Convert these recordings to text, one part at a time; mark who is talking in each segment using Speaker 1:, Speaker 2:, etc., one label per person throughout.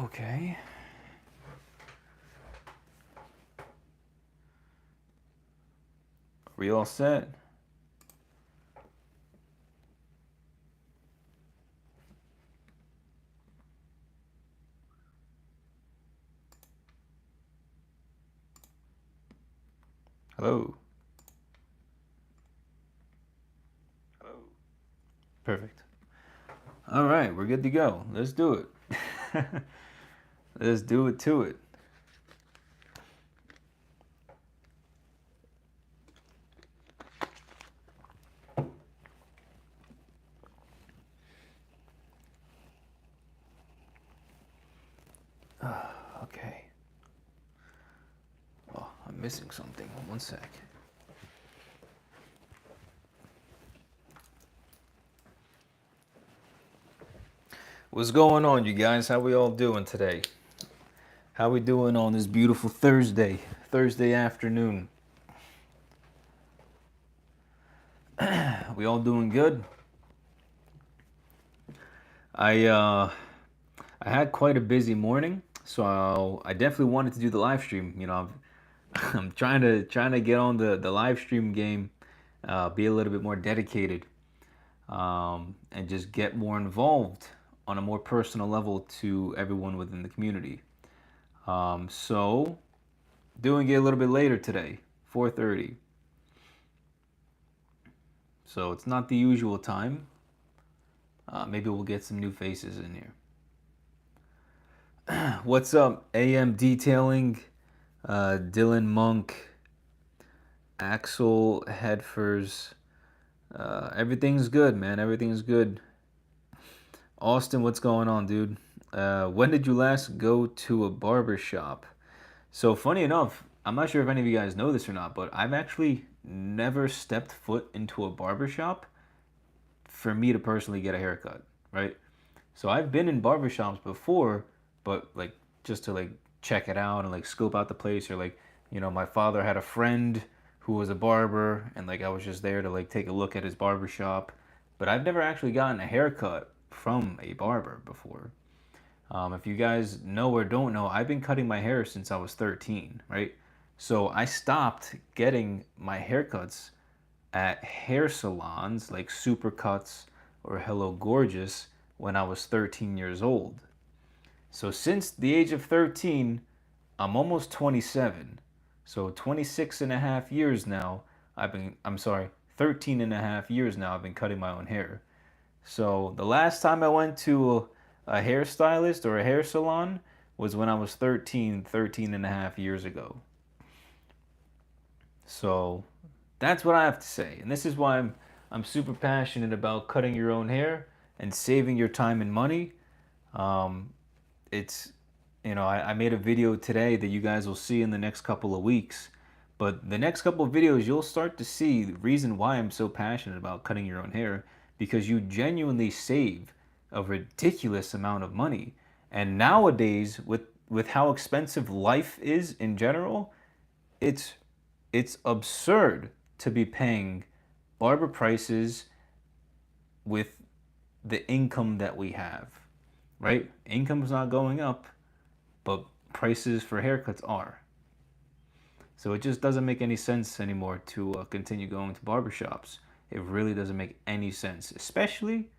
Speaker 1: Okay. Are we all set? Hello. Perfect. All right, we're good to go. Let's do it. Let's do it to it. Okay. Oh, I'm missing something. One sec. What's going on, you guys? How we all doing today? How we doing on this beautiful Thursday afternoon? We all doing good? I uh I had quite a busy morning, so I definitely wanted to do the live stream. I'm trying to get on the live stream game, be a little bit more dedicated, and just get more involved on a more personal level to everyone within the community. So doing it a little bit later today, 4:30. So it's not the usual time. Maybe we'll get some new faces in here. What's up, AM Detailing, Dylan Monk, Axel Headfers. Everything's good, man. Everything's good. Austin, what's going on, dude? When did you last go to a barber shop? So funny enough, I'm not sure if any of you guys know this or not, but I've actually never stepped foot into a barber shop for me to personally get a haircut, right? So I've been in barbershops before, but like just to like check it out and like scope out the place, or like, my father had a friend who was a barber, and like I was just there to like take a look at his barbershop. But I've never actually gotten a haircut from a barber before. If you guys know or don't know, I've been cutting my hair since I was 13, right? So I stopped getting my haircuts at hair salons like Supercuts or Hello Gorgeous when I was 13 years old. So since the age of 13, I'm almost 27. So 26 and a half years now, I'm sorry, 13 and a half years now I've been cutting my own hair. So the last time I went to a hairstylist or a hair salon was when I was 13 and a half years ago. So that's what I have to say. And this is why I'm super passionate about cutting your own hair and saving your time and money. Um, it's I made a video today that you guys will see in the next couple of weeks. But the next couple of videos, you'll start to see the reason why I'm so passionate about cutting your own hair, because you genuinely save a ridiculous amount of money. And nowadays, with how expensive life is in general, it's it's absurd to be paying barber prices with the income that we have, right? Income's not going up, but prices for haircuts are. So it just doesn't make any sense anymore to continue going to barbershops. It really doesn't make any sense, especially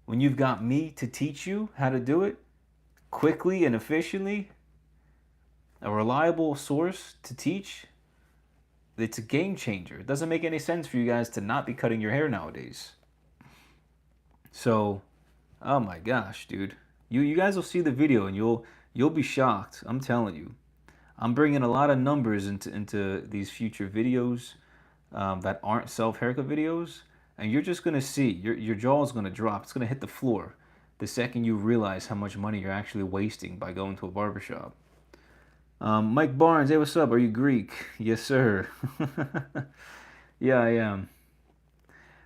Speaker 1: when you've got me to teach you how to do it quickly and efficiently, a reliable source to teach. It's a game changer. It doesn't make any sense for you guys to not be cutting your hair nowadays. So, oh my gosh, dude. You guys will see the video and you'll be shocked. I'm telling you. I'm bringing a lot of numbers into these future videos that aren't self haircut videos, and you're just gonna see your jaw is gonna drop. It's gonna hit the floor the second you realize how much money you're actually wasting by going to a barbershop. Mike Barnes, hey, what's up? Are you Greek? Yes, sir. Yeah, I am.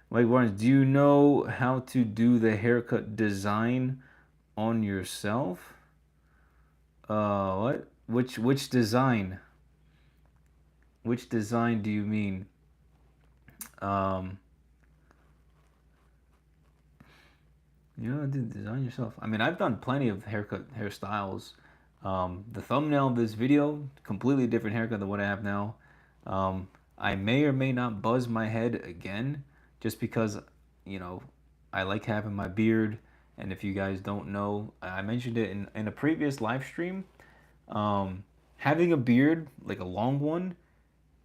Speaker 1: Mike Barnes, do you know how to do the haircut design on yourself? What? Which design? Which design do you mean? Um, You know, design yourself. I mean, I've done plenty of hairstyles. The thumbnail of this video, completely different haircut than what I have now. Um, I may or may not buzz my head again, just because, you know, I like having my beard. And if you guys don't know, I mentioned it in a previous live stream. Having a beard, like a long one,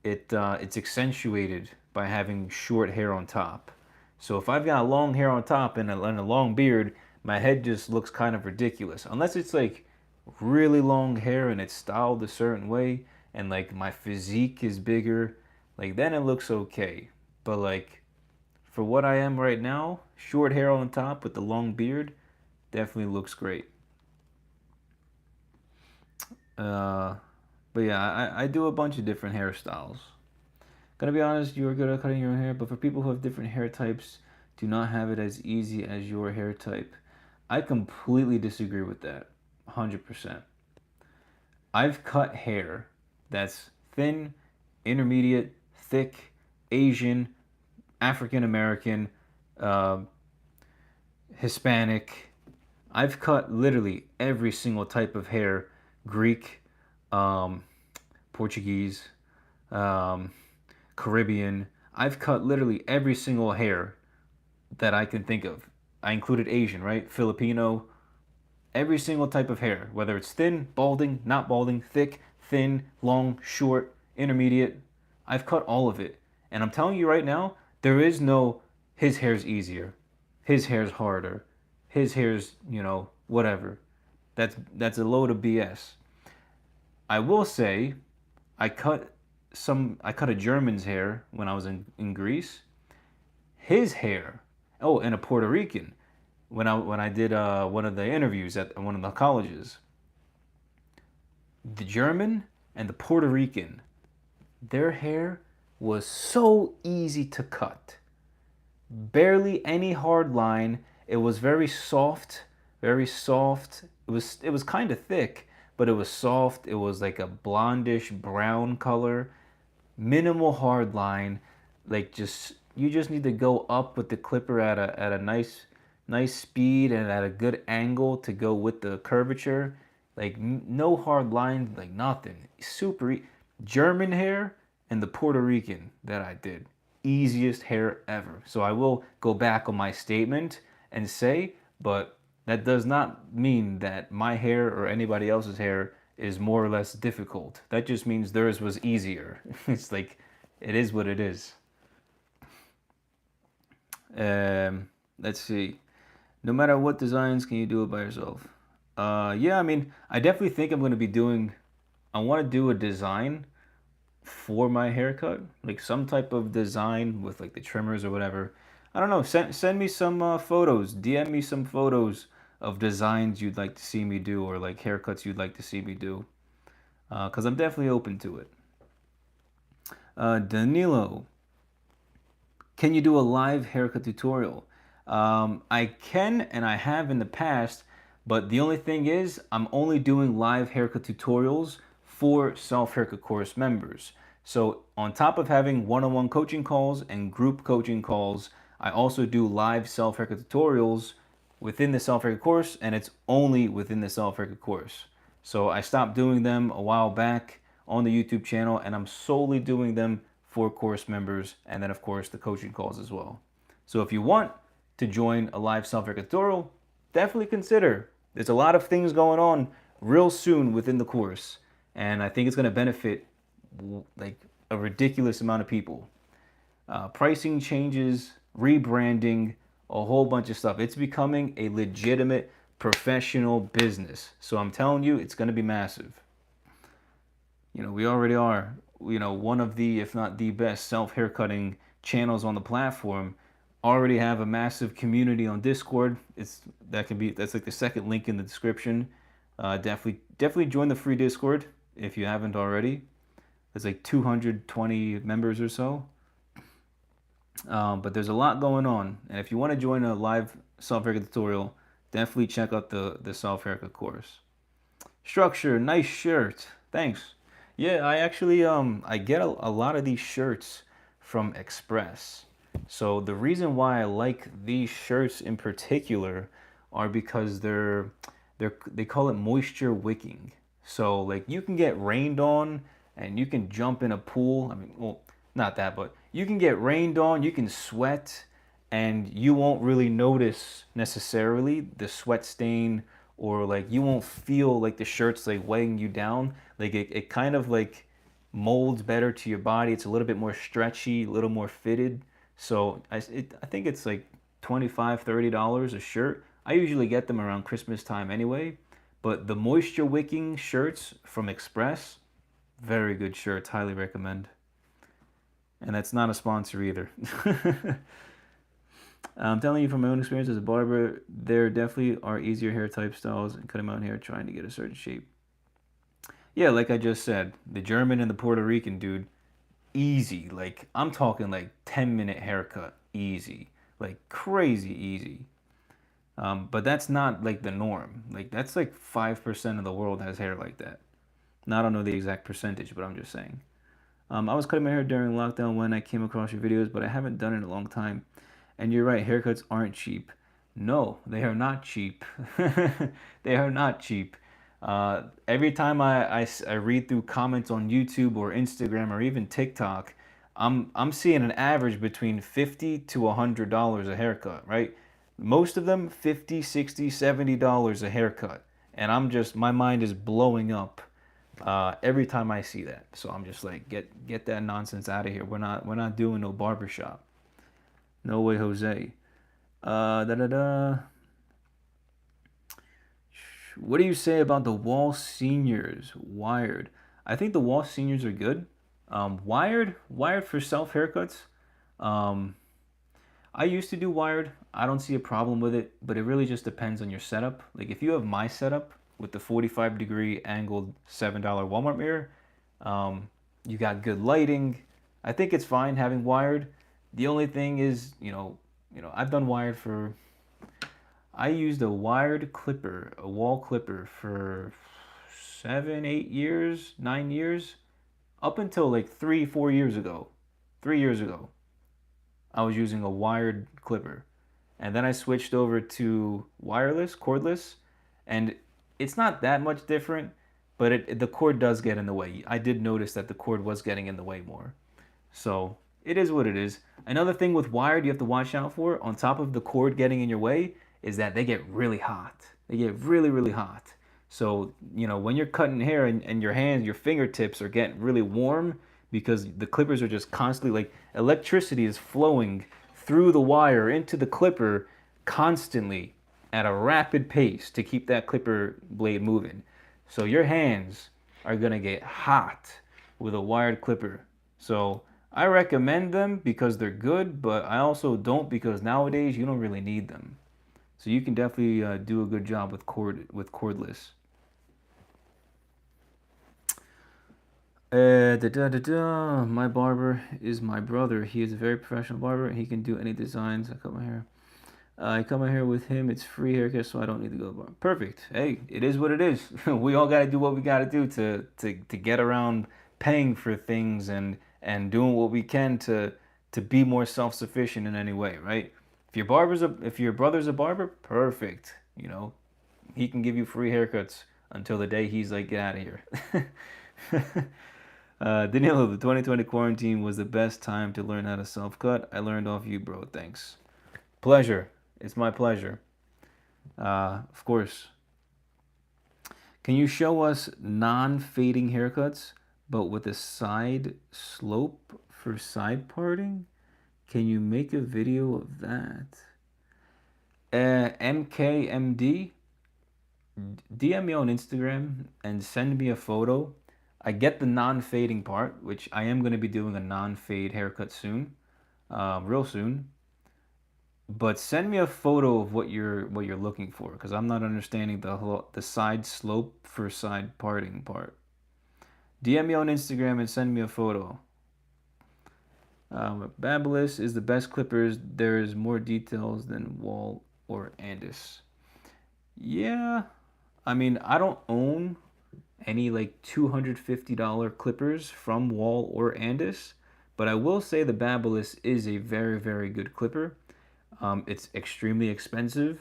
Speaker 1: it's accentuated by having short hair on top. So if I've got long hair on top and a long beard, my head just looks kind of ridiculous. Unless it's like really long hair and it's styled a certain way and like my physique is bigger, like then it looks okay. But like for what I am right now, short hair on top with the long beard definitely looks great. Uh, but yeah, I do a bunch of different hairstyles. Gonna be honest, you are good at cutting your own hair, but for people who have different hair types, do not have it as easy as your hair type. I completely disagree with that. 100%. I've cut hair that's thin, intermediate, thick, Asian, African American, uh, Hispanic. I've cut literally every single type of hair, Greek, um, Portuguese, um, Caribbean. I've cut literally every single hair that I can think of. I included Asian, right? Filipino, every single type of hair, whether it's thin, balding, not balding, thick, thin, long, short, intermediate. I've cut all of it. And I'm telling you right now, there is no his hair's easier, his hair's harder, his hair's, whatever. That's a load of BS. I will say I cut a German's hair when I was in Greece. His hair. Oh, and a Puerto Rican when I did one of the interviews at one of the colleges. The German and the Puerto Rican, their hair was so easy to cut. Barely any hard line. It was very soft, very soft. It was kind of thick, but it was soft. It was like a blondish brown color, minimal hard line. Like just you just need to go up with the clipper at a nice speed and at a good angle to go with the curvature. Like no hard lines, like nothing. German hair and the Puerto Rican that I did. Easiest hair ever. So I will go back on my statement and say, but that does not mean that my hair or anybody else's hair is more or less difficult. That just means theirs was easier. It's like, it is what it is. Let's see. No matter what designs, can you do it by yourself? Yeah, I mean, I definitely think I'm going to be doing, I want to do a design for my haircut, like some type of design with like the trimmers or whatever. I don't know. Send me some photos. DM me some photos of designs you'd like to see me do or like haircuts you'd like to see me do. Because I'm definitely open to it. Danilo, can you do a live haircut tutorial? I can and I have in the past, but the only thing is I'm only doing live haircut tutorials for Self Haircut course members. So on top of having one-on-one coaching calls and group coaching calls, I also do live Self Haircut tutorials within the Self Haircut course, and it's only within the Self Haircut course. So I stopped doing them a while back on the YouTube channel, and I'm solely doing them for course members, and then of course the coaching calls as well. So if you want to join a live self-haircut tutorial, definitely consider. There's a lot of things going on real soon within the course, and I think it's going to benefit like a ridiculous amount of people. Pricing changes, rebranding, a whole bunch of stuff. It's becoming a legitimate professional business. So I'm telling you, it's going to be massive. We already are, one of the, if not the best self haircutting channels on the platform. Already have a massive community on Discord. That's like the second link in the description. Definitely join the free Discord if you haven't already. There's like 220 members or so. But there's a lot going on, and if you want to join a live self haircut tutorial, definitely check out the self haircut course. Structure, nice shirt. Thanks. Yeah, I actually I get a lot of these shirts from Express. So the reason why I like these shirts in particular are because they call it moisture wicking. So like you can get rained on and you can jump in a pool. I mean, well, not that, but you can get rained on, you can sweat, and you won't really notice necessarily the sweat stain, or like you won't feel like the shirt's like weighing you down. Like it kind of like molds better to your body. It's a little bit more stretchy, a little more fitted. So I think it's like $25-$30 a shirt. I usually get them around Christmas time anyway. But the moisture wicking shirts from Express, very good shirts, highly recommend. And that's not a sponsor either. I'm telling you from my own experience as a barber, there definitely are easier hair type styles and cutting my own hair trying to get a certain shape. Yeah, like I just said, the German and the Puerto Rican dude, easy. Like I'm talking like 10-minute haircut, easy. Like crazy easy. But that's not like the norm. Like that's like 5% of the world has hair like that. Now, I don't know the exact percentage, but I'm just saying. I was cutting my hair during lockdown when I came across your videos, but I haven't done it in a long time. And you're right, haircuts aren't cheap. No, they are not cheap. They are not cheap. Every time I read through comments on YouTube or Instagram or even TikTok, I'm seeing an average between $50 to $100 a haircut, right? Most of them 50, 60, $70 a haircut. And my mind is blowing up every time I see that. So I'm just like, get that nonsense out of here. We're not doing no barbershop. No way, Jose. Da da da. What do you say about the Wall Seniors? Wired. I think the Wall Seniors are good. Wired for self haircuts. Um, I used to do wired. I don't see a problem with it, but it really just depends on your setup. Like if you have my setup with the 45-degree angled $7 Walmart mirror, you got good lighting. I think it's fine having wired. The only thing is, I've done wired for. I used a wired clipper, a wall clipper for 7, 8 years, 9 years, up until like 3, 4 years ago. 3 years ago, I was using a wired clipper. And then I switched over to wireless, cordless, and it's not that much different, but the cord does get in the way. I did notice that the cord was getting in the way more. So it is what it is. Another thing with wired you have to watch out for, on top of the cord getting in your way, is that they get really hot. They get really, really hot. So, when you're cutting hair and your hands, your fingertips are getting really warm because the clippers are just constantly like electricity is flowing through the wire into the clipper constantly at a rapid pace to keep that clipper blade moving. So your hands are gonna get hot with a wired clipper. So I recommend them because they're good, but I also don't because nowadays you don't really need them. So you can definitely do a good job with cordless. My barber is my brother. He is a very professional barber. He can do any designs. I cut my hair with him. It's free haircut, so I don't need to go to barber. Perfect. Hey, it is what it is. We all got to do what we got to do to get around paying for things and doing what we can to be more self-sufficient in any way, right? If your brother's a barber, perfect. He can give you free haircuts until the day he's like, get out of here. Danilo, the 2020 quarantine was the best time to learn how to self-cut. I learned off you, bro. Thanks. Pleasure. It's my pleasure. Of course. Can you show us non-fading haircuts, but with a side slope for side parting? Can you make a video of that? MKMD, DM me on Instagram and send me a photo. I get the non-fading part, which I am going to be doing a non-fade haircut soon, real soon. But send me a photo of what you're looking for, because I'm not understanding the side slope for side parting part. DM me on Instagram and send me a photo. Babyliss is the best clippers. There is more details than Wall or Andis. Yeah, I mean I don't own any like $250 clippers from Wall or Andis, But I will say the Babyliss is a very, very good clipper. It's extremely expensive,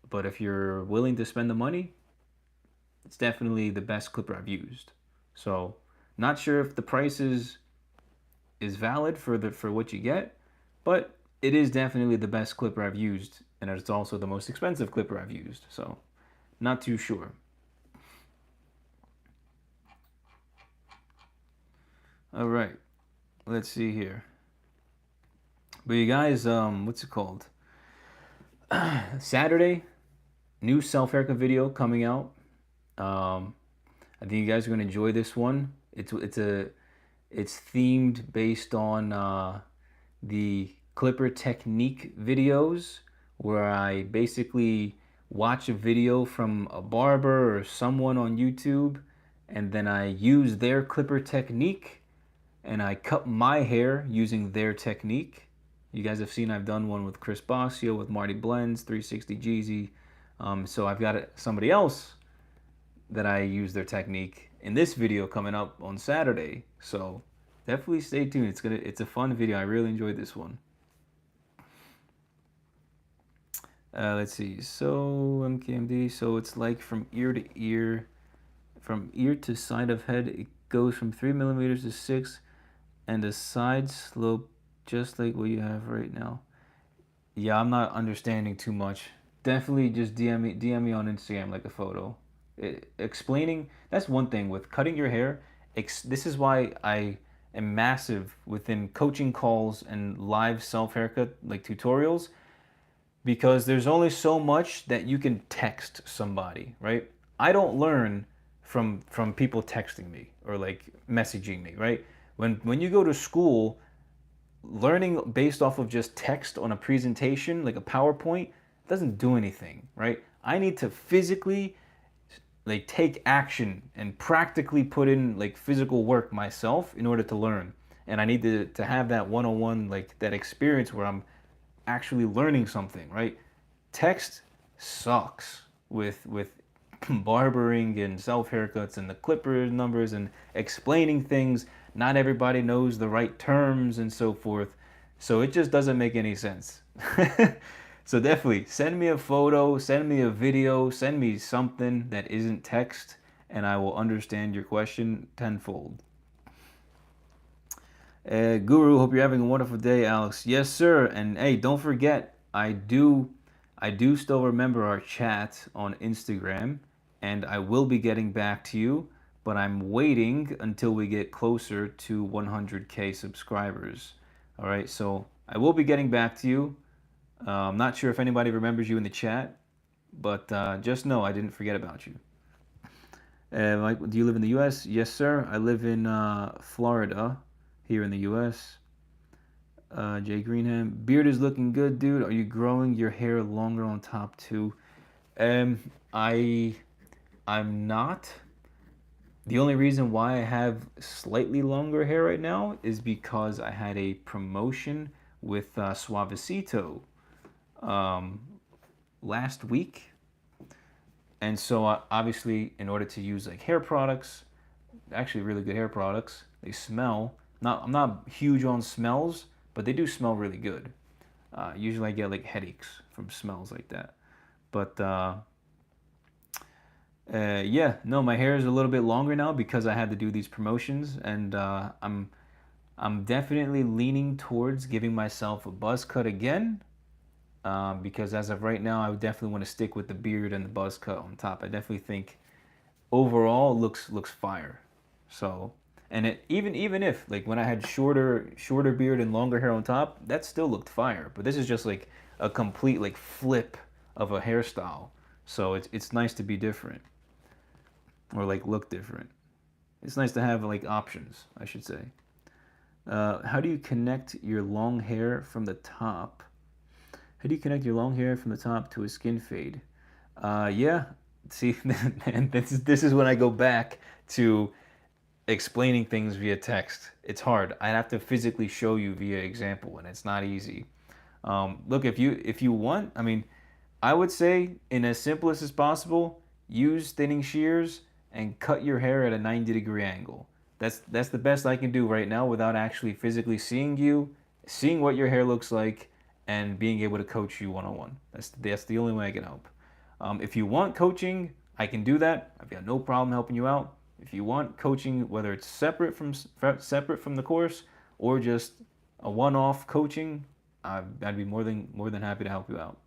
Speaker 1: but if you're willing to spend the money, it's definitely the best clipper I've used. So, not sure if the price is valid for what you get, but it is definitely the best clipper I've used, and it's also the most expensive clipper I've used. So, not too sure. All right, let's see here. But you guys, what's it called? Saturday, new self haircut video coming out. I think you guys are gonna enjoy this one. It's themed based on the clipper technique videos, where I basically watch a video from a barber or someone on YouTube, and then I use their clipper technique and I cut my hair using their technique. You guys have seen I've done one with Chris Bossio, with Marty Blends, 360 Jeezy. So I've got somebody else that I use their technique in this video coming up on Saturday. So definitely stay tuned. It's a fun video. I really enjoyed this one. Let's see. So MKMD. So it's like from ear to ear, from ear to side of head. It goes from 3 millimeters to 6, and the side slope just like what you have right now. Yeah, I'm not understanding too much. Definitely just DM me on Instagram like a photo. Explaining, that's one thing with cutting your hair. This is why I am massive within coaching calls and live self haircut like tutorials, because there's only so much that you can text somebody, right? I don't learn from people texting me or like messaging me, right? When you go to school, learning based off of just text on a presentation, like a PowerPoint, doesn't do anything, right? I need to physically like take action and practically put in like physical work myself in order to learn. And I need to have that one-on-one, like that experience where I'm actually learning something, right? Text sucks with barbering and self haircuts and the clipper numbers and explaining things. Not everybody knows the right terms and so forth. So it just doesn't make any sense. So definitely send me a photo, send me a video, send me something that isn't text, and I will understand your question tenfold. Guru, hope you're having a wonderful day, Alex. Yes, sir. And hey, don't forget, I do still remember our chat on Instagram, and I will be getting back to you, but I'm waiting until we get closer to 100K subscribers. All right, so I will be getting back to you. I'm not sure if anybody remembers you in the chat, but just know I didn't forget about you. Mike, do you live in the U.S.? Yes, sir. I live in Florida, here in the U.S. Jay Greenham, beard is looking good, dude. Are you growing your hair longer on top too? Um, I, I'm not. The only reason why I have slightly longer hair right now is because I had a promotion with Suavecito um, last week, and so obviously, in order to use like hair products, actually really good hair products, they smell. Not I'm not huge on smells, but they do smell really good. Usually I get like headaches from smells like that. But yeah, no, my hair is a little bit longer now because I had to do these promotions, and I'm definitely leaning towards giving myself a buzz cut again. Because as of right now, I would definitely want to stick with the beard and the buzz cut on top. I definitely think overall it looks fire. So, and even if like when I had shorter beard and longer hair on top, that still looked fire. But this is just like a complete like flip of a hairstyle. So it's nice to be different, or like look different. It's nice to have like options, I should say. How do you connect your long hair from the top? How do you connect your long hair from the top to a skin fade? Yeah, see, and this is when I go back to explaining things via text. It's hard. I have to physically show you via example, and it's not easy. Look, if you want, I mean, I would say in as simplest as possible, use thinning shears and cut your hair at a 90-degree angle. That's the best I can do right now without actually physically seeing you, seeing what your hair looks like, and being able to coach you one on one. That's the only way I can help. If you want coaching, I can do that. I've got no problem helping you out. If you want coaching, whether it's separate from the course or just a one-off coaching, I'd be more than happy to help you out.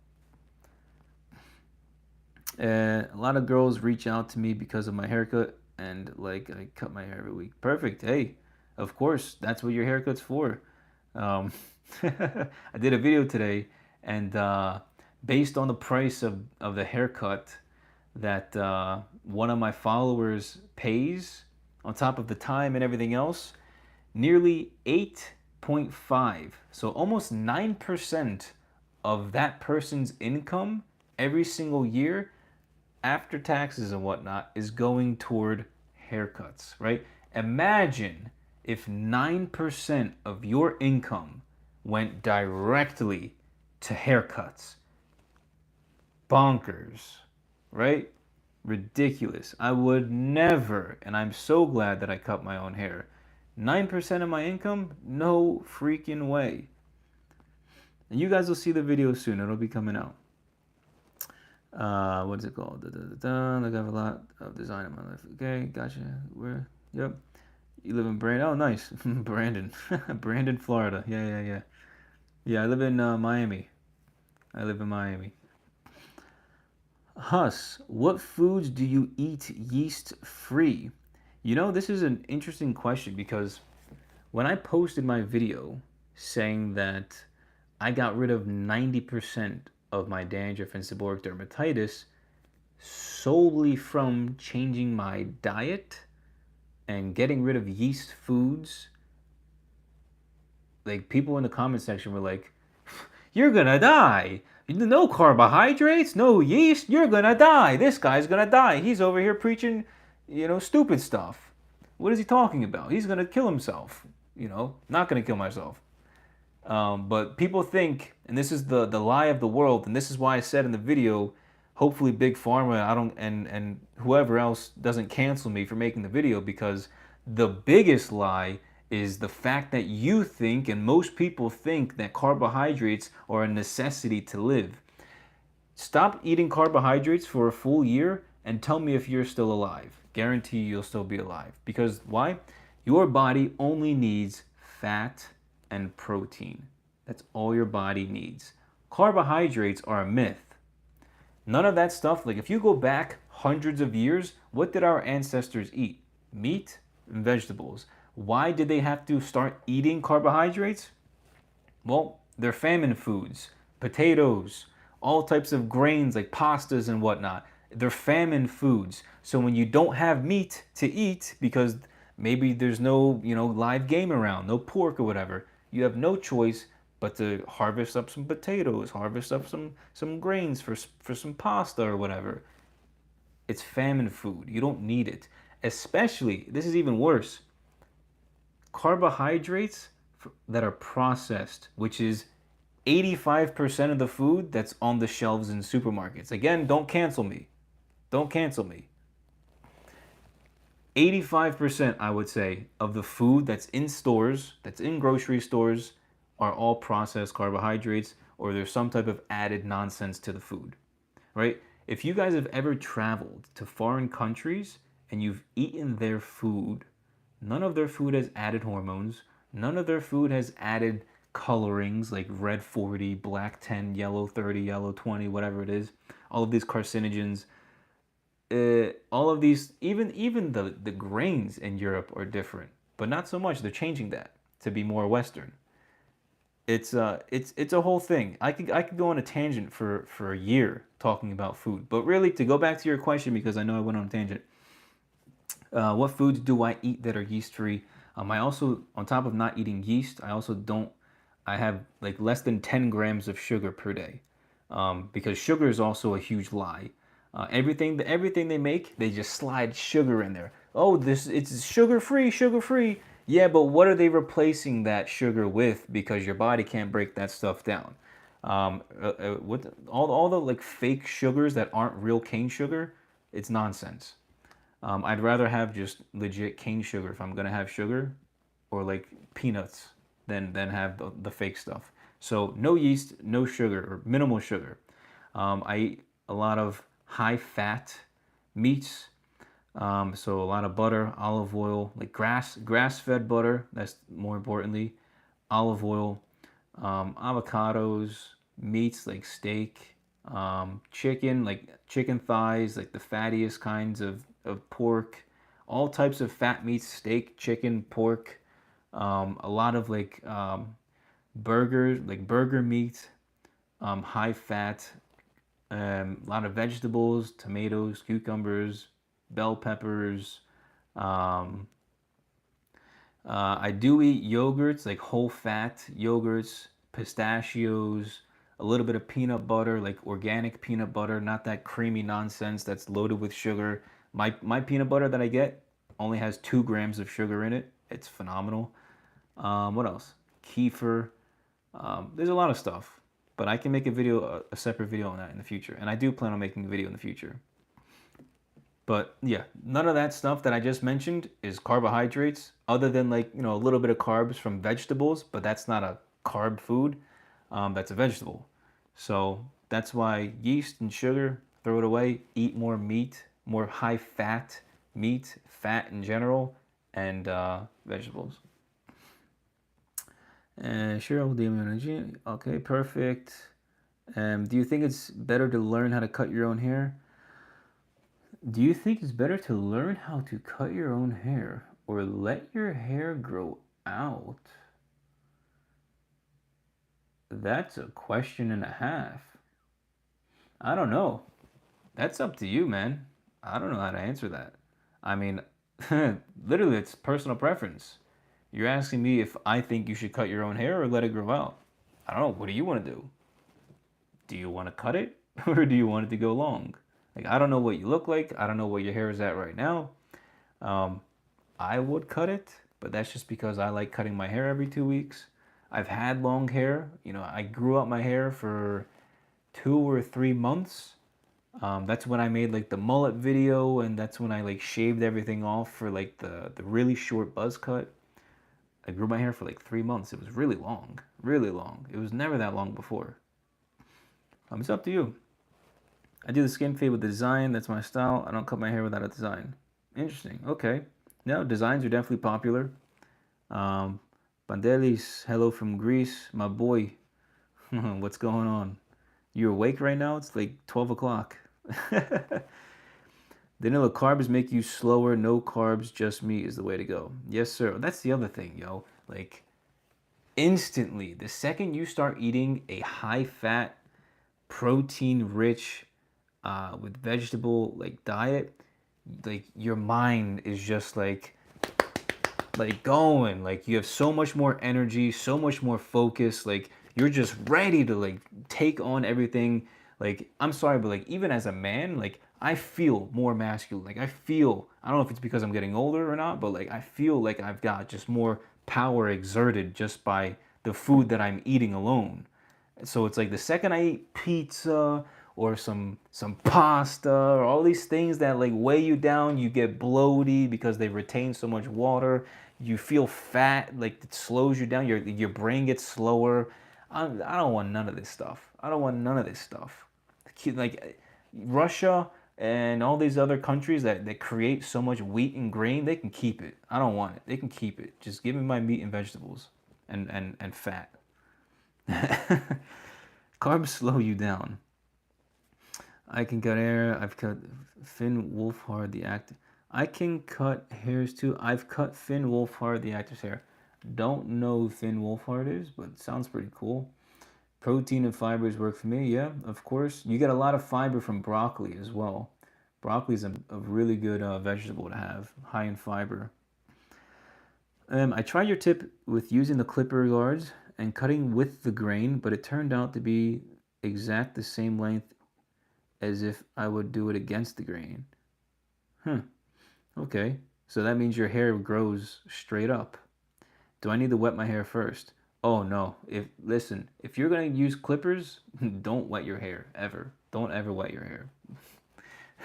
Speaker 1: A lot of girls reach out to me because of my haircut, and like I cut my hair every week. Perfect. Hey, of course, that's what your haircut's for. Um, I did a video today, and based on the price of the haircut that one of my followers pays, on top of the time and everything else, nearly 8.5, so almost 9% of that person's income every single year after taxes and whatnot is going toward haircuts, right? Imagine if 9% of your income went directly to haircuts. Bonkers, right? Ridiculous. I would never, and I'm so glad that I cut my own hair. 9% of my income? No freaking way. And you guys will see the video soon. It'll be coming out. What's it called? Like I have a lot of design in my life. Okay, gotcha. Where? Yep. You live in Brandon? Oh, nice. Brandon. Brandon, Florida. Yeah. Yeah, I live in Miami. I live in Miami. Huss, what foods do you eat yeast free? You know, this is an interesting question because when I posted my video saying that I got rid of 90% of my dandruff and seborrheic dermatitis solely from changing my diet and getting rid of yeast foods, like people in the comment section were like, "You're gonna die. No carbohydrates, no yeast. You're gonna die. This guy's gonna die. He's over here preaching, stupid stuff. What is he talking about? He's gonna kill himself. Not gonna kill myself." But people think, and this is the lie of the world, and this is why I said in the video, hopefully Big Pharma, I don't, and whoever else doesn't cancel me for making the video, because the biggest lie is the fact that you think, and most people think, that carbohydrates are a necessity to live. Stop eating carbohydrates for a full year and tell me if you're still alive. Guarantee you'll still be alive. Because why? Your body only needs fat and protein. That's all your body needs. Carbohydrates are a myth. None of that stuff, like if you go back hundreds of years, what did our ancestors eat? Meat and vegetables. Why did they have to start eating carbohydrates? Well, they're famine foods. Potatoes, all types of grains like pastas and whatnot. They're famine foods. So when you don't have meat to eat because maybe there's no, live game around, no pork or whatever, you have no choice but to harvest up some potatoes, harvest up some grains for some pasta or whatever. It's famine food. You don't need it. Especially, this is even worse, carbohydrates that are processed, which is 85% of the food that's on the shelves in supermarkets. Again, don't cancel me. Don't cancel me. 85%, I would say, of the food that's in stores, that's in grocery stores, are all processed carbohydrates, or there's some type of added nonsense to the food, right? If you guys have ever traveled to foreign countries and you've eaten their food, none of their food has added hormones. None of their food has added colorings like red 40, black 10, yellow 30, yellow 20, whatever it is. All of these carcinogens. All of these, even the grains in Europe are different, but not so much. They're changing that to be more Western. It's a whole thing. I could go on a tangent for a year talking about food, but really to go back to your question, because I know I went on a tangent. What foods do I eat that are yeast free? I also, on top of not eating yeast, I have like less than 10 grams of sugar per day, because sugar is also a huge lie. Everything they make, they just slide sugar in there. Oh, it's sugar free, sugar free. Yeah, but what are they replacing that sugar with? Because your body can't break that stuff down. All the like fake sugars that aren't real cane sugar, it's nonsense. I'd rather have just legit cane sugar if I'm gonna have sugar, or like peanuts, than have the fake stuff. So no yeast, no sugar, or minimal sugar. I eat a lot of high fat meats. So a lot of butter, olive oil, like grass fed butter. That's more importantly, olive oil, avocados, meats like steak, chicken, like chicken thighs, like the fattiest kinds of pork, all types of fat meats, steak, chicken, pork, a lot of burgers, like burger meat, high fat, a lot of vegetables, tomatoes, cucumbers, bell peppers. Um, I do eat yogurts, like whole fat yogurts, pistachios, a little bit of peanut butter, like organic peanut butter, not that creamy nonsense that's loaded with sugar. My peanut butter that I get only has 2 grams of sugar in it. It's phenomenal. What else? Kefir. There's a lot of stuff, but I can make a separate video on that in the future, and I do plan on making a video in the future. But yeah, none of that stuff that I just mentioned is carbohydrates, other than a little bit of carbs from vegetables, but that's not a carb food. That's a vegetable. So that's why yeast and sugar, throw it away. Eat more meat, more high fat meat, fat in general, and vegetables. And Cheryl, DM energy. Okay, perfect. Do you think it's better to learn how to cut your own hair? Do you think it's better to learn how to cut your own hair or let your hair grow out? That's a question and a half. I don't know. That's up to you, man. I don't know how to answer that. I mean, literally, it's personal preference. You're asking me if I think you should cut your own hair or let it grow out. I don't know. What do you want to do? Do you want to cut it or do you want it to go long? Like, I don't know what you look like. I don't know what your hair is at right now. Um, I would cut it, but that's just because I like cutting my hair every 2 weeks. I've had long hair. I grew out my hair for 2 or 3 months. That's when I made like the mullet video, and that's when I like shaved everything off for like the really short buzz cut. I grew my hair for like 3 months. It was really long, really long. It was never that long before. It's up to you. I do the skin fade with the design. That's my style. I don't cut my hair without a design. Interesting. Okay. No, designs are definitely popular. Um, Bandelis, hello from Greece. My boy, what's going on? You awake right now? It's like 12 o'clock. Vanilla carbs make you slower. No carbs, just meat is the way to go. Yes, sir. That's the other thing, yo. Like, instantly, the second you start eating a high fat, protein rich, with vegetable like diet, like your mind is just like going, like you have so much more energy, so much more focus, like you're just ready to like take on everything. Like, I'm sorry, but like even as a man, like I feel more masculine. Like I don't know if it's because I'm getting older or not, but like I feel like I've got just more power exerted just by the food that I'm eating alone. So it's like the second I eat pizza or some pasta or all these things that like weigh you down, you get bloated because they retain so much water. You feel fat, like it slows you down. Your brain gets slower. I don't want none of this stuff. I don't want none of this stuff. Like Russia and all these other countries that create so much wheat and grain, they can keep it. I don't want it. They can keep it. Just give me my meat and vegetables and fat. Carbs slow you down. I can cut hair. I've cut Finn Wolfhard, the actor. I can cut hairs too. I've cut Finn Wolfhard, the actor's hair. Don't know who Finn Wolfhard is, but sounds pretty cool. Protein and fibers work for me. Yeah, of course. You get a lot of fiber from broccoli as well. Broccoli is a really good vegetable to have, high in fiber. I tried your tip with using the clipper guards and cutting with the grain, but it turned out to be exact the same length as if I would do it against the grain. Okay. So that means your hair grows straight up. Do I need to wet my hair first? Oh no. If you're gonna use clippers, don't wet your hair ever. Don't ever wet your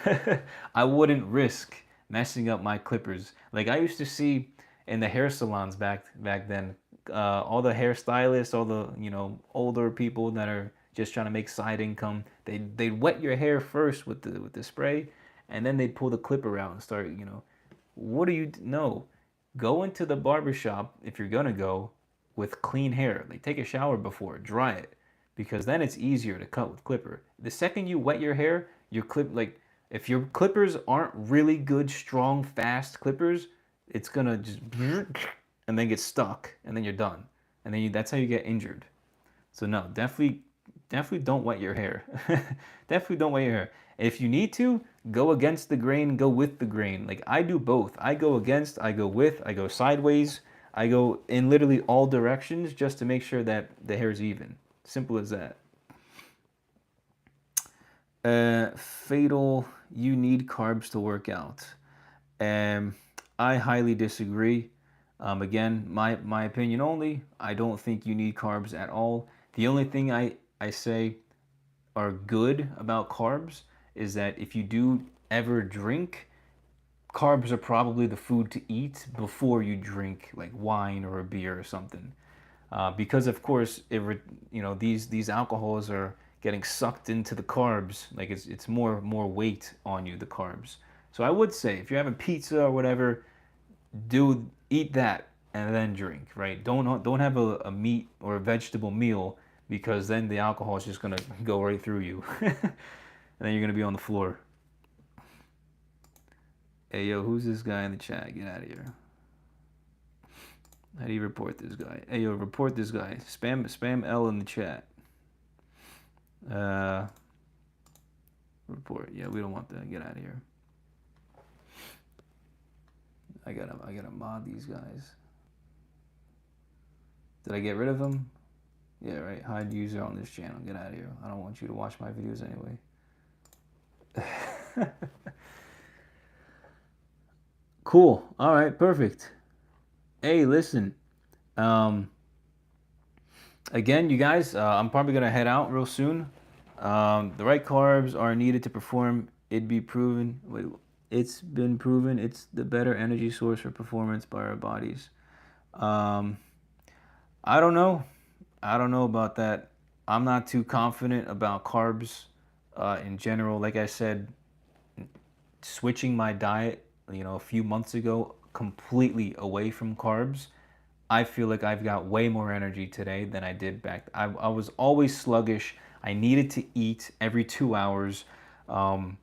Speaker 1: hair. I wouldn't risk messing up my clippers. Like I used to see in the hair salons back then, all the hairstylists, all the older people that are just trying to make side income, they'd wet your hair first with the spray, and then they'd pull the clipper out and start. What do you know? Go into the barber shop if you're gonna go with clean hair. Like take a shower before, dry it, because then it's easier to cut with clipper. The second you wet your hair, your clip like if your clippers aren't really good, strong, fast clippers, it's gonna just and then get stuck, and then you're done, and then that's how you get injured. So no, definitely don't wet your hair. Definitely don't wet your hair. If you need to, go against the grain, go with the grain. Like I do both. I go against, I go with, I go sideways, I go in literally all directions just to make sure that the hair is even. Simple as that. Fatal, you need carbs to work out. Um, I highly disagree. Again, my opinion only. I don't think you need carbs at all. The only thing I say are good about carbs is that if you do ever drink, carbs are probably the food to eat before you drink like wine or a beer or something. Because of course, these alcohols are getting sucked into the carbs. Like it's more weight on you, the carbs. So I would say if you're having pizza or whatever, do eat that and then drink. Right? Don't have a meat or a vegetable meal because then the alcohol is just gonna go right through you, and then you're gonna be on the floor. Hey yo, who's this guy in the chat? Get out of here. How do you report this guy? Hey yo, report this guy. Spam L in the chat. Uh, report. Yeah, we don't want that. Get out of here. I gotta mod these guys. Did I get rid of them? Yeah, right. Hide user on this channel. Get out of here. I don't want you to watch my videos anyway. Cool. All right. Perfect. Hey, listen. Um, Again, you guys, I'm probably gonna head out real soon. The right carbs are needed to perform. It'd be proven. Wait, it's been proven. It's the better energy source for performance by our bodies. Um, I don't know. I don't know about that. I'm not too confident about carbs in general. Like I said, switching my diet, a few months ago, completely away from carbs, I feel like I've got way more energy today than I did back. I was always sluggish. I needed to eat every 2 hours. Um,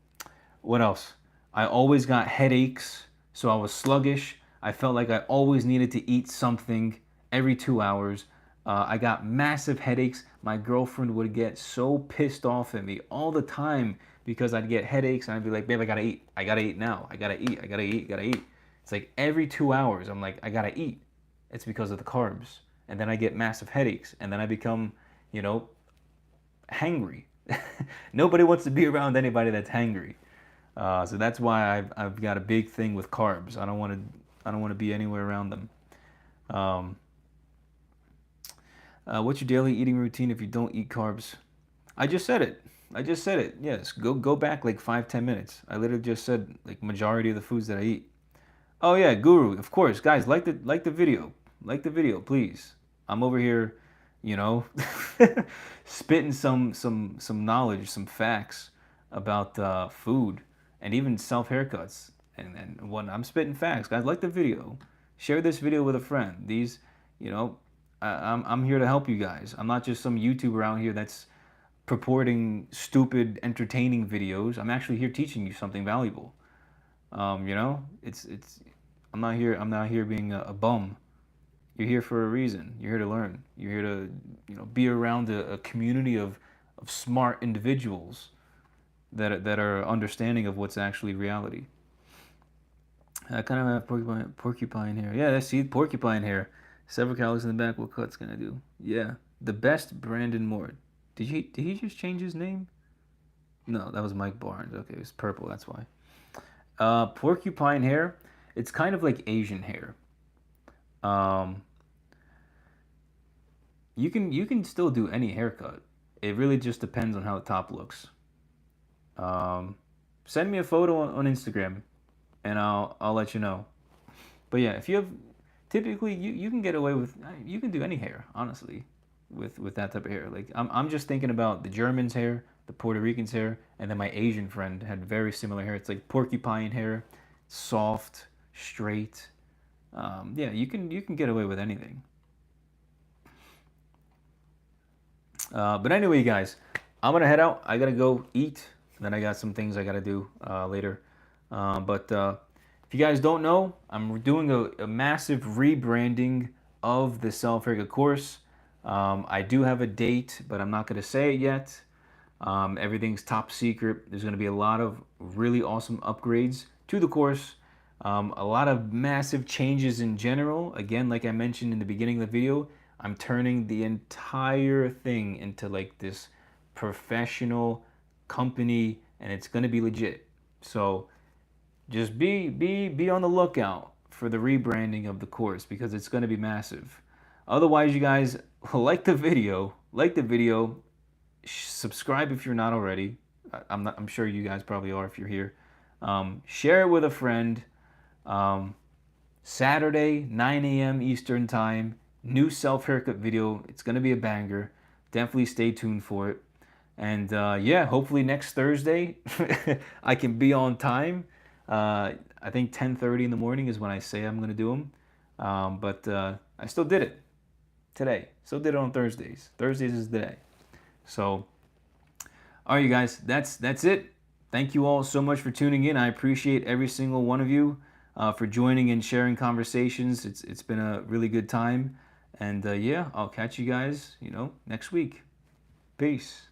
Speaker 1: what else? I always got headaches, so I was sluggish. I felt like I always needed to eat something every 2 hours. I got massive headaches. My girlfriend would get so pissed off at me all the time because I'd get headaches and I'd be like, babe, I gotta eat. I gotta eat now. I gotta eat. I gotta eat. I gotta eat. It's like every 2 hours, I'm like, I gotta eat. It's because of the carbs. And then I get massive headaches. And then I become, you know, hangry. Nobody wants to be around anybody that's hangry. So that's why I've got a big thing with carbs. I don't want to be anywhere around them. Um, what's your daily eating routine if you don't eat carbs? I just said it. I just said it. Yes, go back like 5-10 minutes. I literally just said like majority of the foods that I eat. Oh yeah, Guru. Of course, guys, like the video. Like the video, please. I'm over here, you know, spitting some knowledge, some facts about food and even self haircuts and what I'm spitting facts, guys. Like the video. Share this video with a friend. These, you know, I'm here to help you guys. I'm not just some YouTuber out here that's purporting stupid entertaining videos. I'm actually here teaching you something valuable. It's I'm not here being a bum. You're here for a reason. You're here to learn. You're here to, be around a community of smart individuals that are understanding of what's actually reality. I kind of have porcupine hair. Yeah, see, porcupine hair. Several calories in the back. What cut's gonna do? Yeah, the best Brandon Moore. Did he just change his name? No, that was Mike Barnes. Okay, it was purple. That's why. Porcupine hair. It's kind of like Asian hair. Um, you can still do any haircut. It really just depends on how the top looks. Um, Send me a photo on Instagram. and I'll let you know. But yeah, if you have, typically you can get away with, you can do any hair, honestly, with that type of hair. Like I'm just thinking about the Germans' hair, the Puerto Ricans' hair, and then my Asian friend had very similar hair. It's like porcupine hair, soft, straight. Yeah, you can get away with anything. But anyway, guys, I'm gonna head out. I gotta go eat. Then I got some things I gotta do later. But if you guys don't know, I'm doing a massive rebranding of the Self Haircut course. I do have a date, but I'm not gonna say it yet. Everything's top secret. There's gonna be a lot of really awesome upgrades to the course. A lot of massive changes in general. Again, like I mentioned in the beginning of the video, I'm turning the entire thing into like this professional company, and it's gonna be legit. So just be on the lookout for the rebranding of the course because it's gonna be massive. Otherwise, you guys like the video, subscribe if you're not already. I'm sure you guys probably are if you're here. Share it with a friend. Um, Saturday, 9 a.m. Eastern Time, new self haircut video. It's going to be a banger. Definitely stay tuned for it. And yeah, hopefully next Thursday I can be on time. I think 10:30 in the morning is when I say I'm going to do them. But I still did it today. Still did it on Thursdays. Thursdays is the day. So, all right, you guys, that's it. Thank you all so much for tuning in. I appreciate every single one of you for joining and sharing conversations. It's been a really good time, and yeah, I'll catch you guys, next week. Peace.